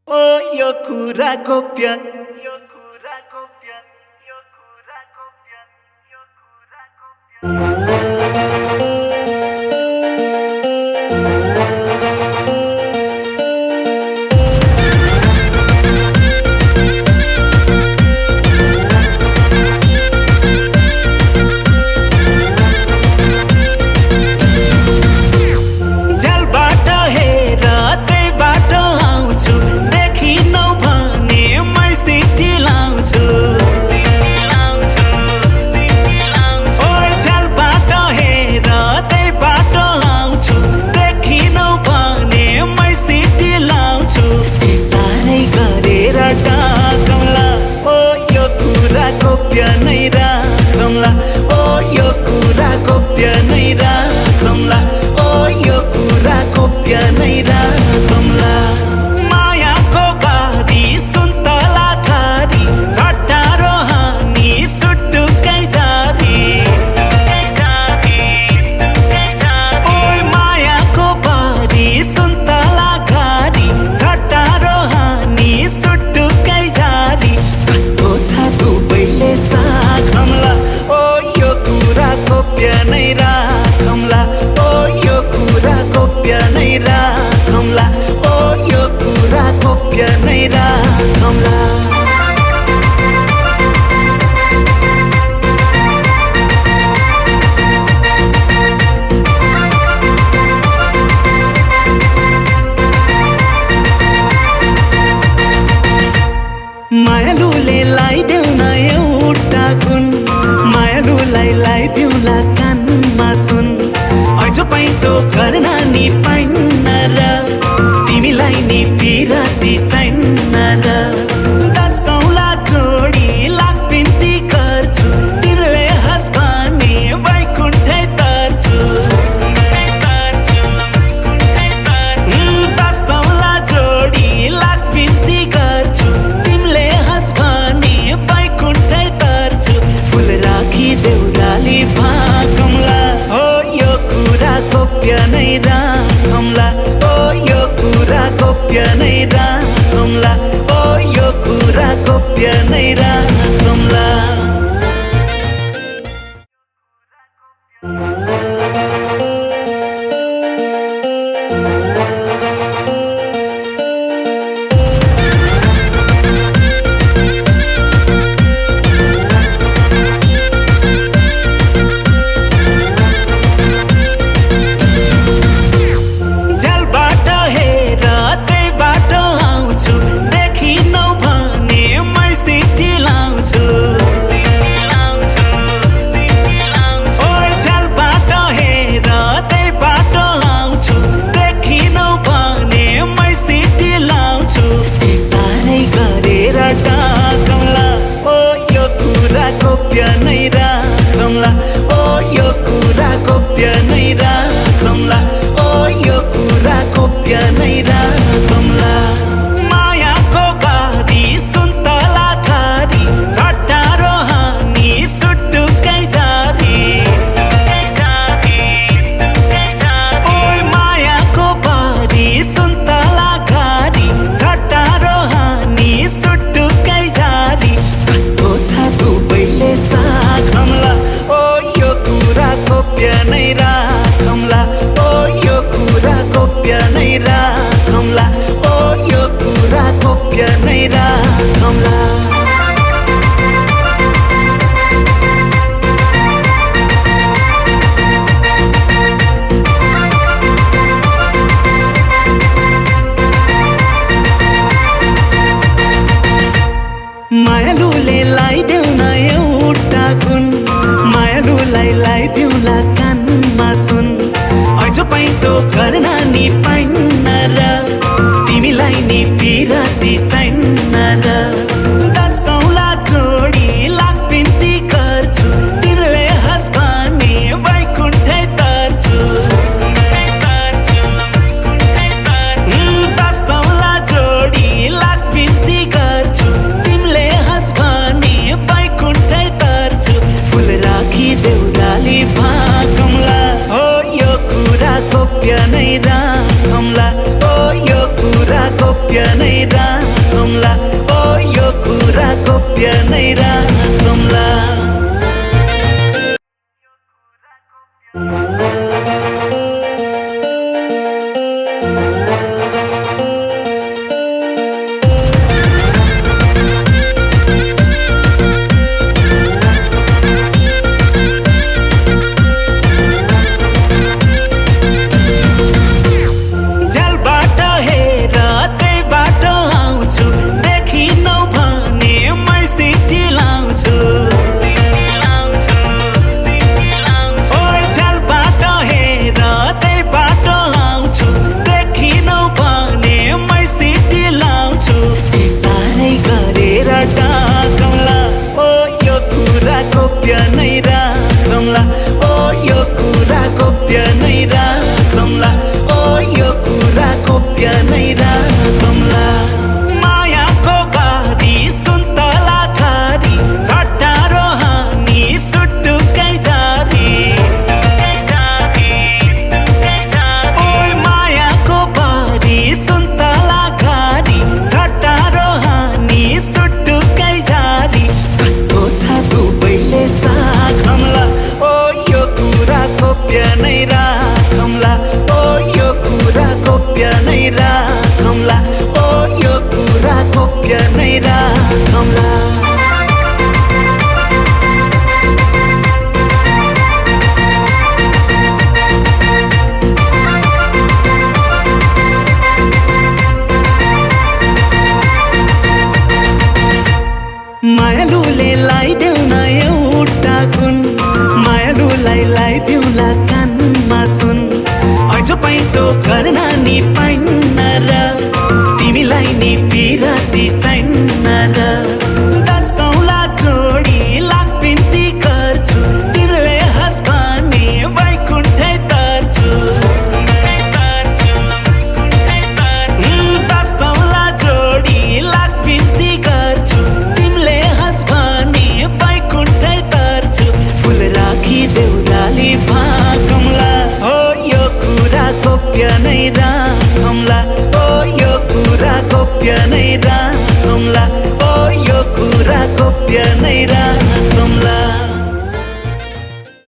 ओ यो कुरा गोप्य मायालुले लाइदेऊ न एउटा गुण मायालुलाई लाइदेऊला कानमा सुन ऐजो पाइजो गर्न नि पाइन्न र तिमीलाई नि पिराती चाहिन्न र दसौँला जोडी लाख बिन्ती गर्छु तिमीले हँस भने वैकुण्ठै तर्छु दसौँला जोडी लाख बिन्ती गर्छु देउराली भागमला हो यो कुरा गोप्य नै राखमला ओ यो कुरा गोप्य नै राखमला ओ यो कुरा गोप्य नै राखमला राखौँला ओ यो कुरा गोप्य नै राखौँला गोप्य नै राखौँला ओ यो कुरा गोप्य नै राखौँला ओ यो कुरा गोप्य नै राखौँला मायाको बारी सुन्तला खारी झट्टारो हानी सुटुकै जारी ओइ मायाको बारी सुन्तला खारी झट्टारो हानी सुटुकै जारी कस्तो छ दुबैले चाखौँला ओ यो कुरा गोप्य नै राखौँला ओ यो कुरा गोप्य नै राखौँला ओ यो कुरा गोप्य नै राखौँला मायालुले लाइदेऊ न एउटा गुण मायालुलाई लाइदेऊला कानमा सुन ऐचो पैचो गर्न नि पाइन्न र तिमीलाई नि पिराती चाहिन्न र दसौँला जोडी लाख बिन्ती गर्छु तिमीले हँस भने वैकुण्ठै तर्छु दसौँला जोडी लाख बिन्ती गर्छु तिमीले हँस भने वैकुण्ठै तर्छु फुल राखी देउराली भाकौँला हो यो कुरा गोप्य नै राखौँला ओ यो कुरा गोप्य नै राखौँला ओ यो कुरा गोप्य नै राखौँला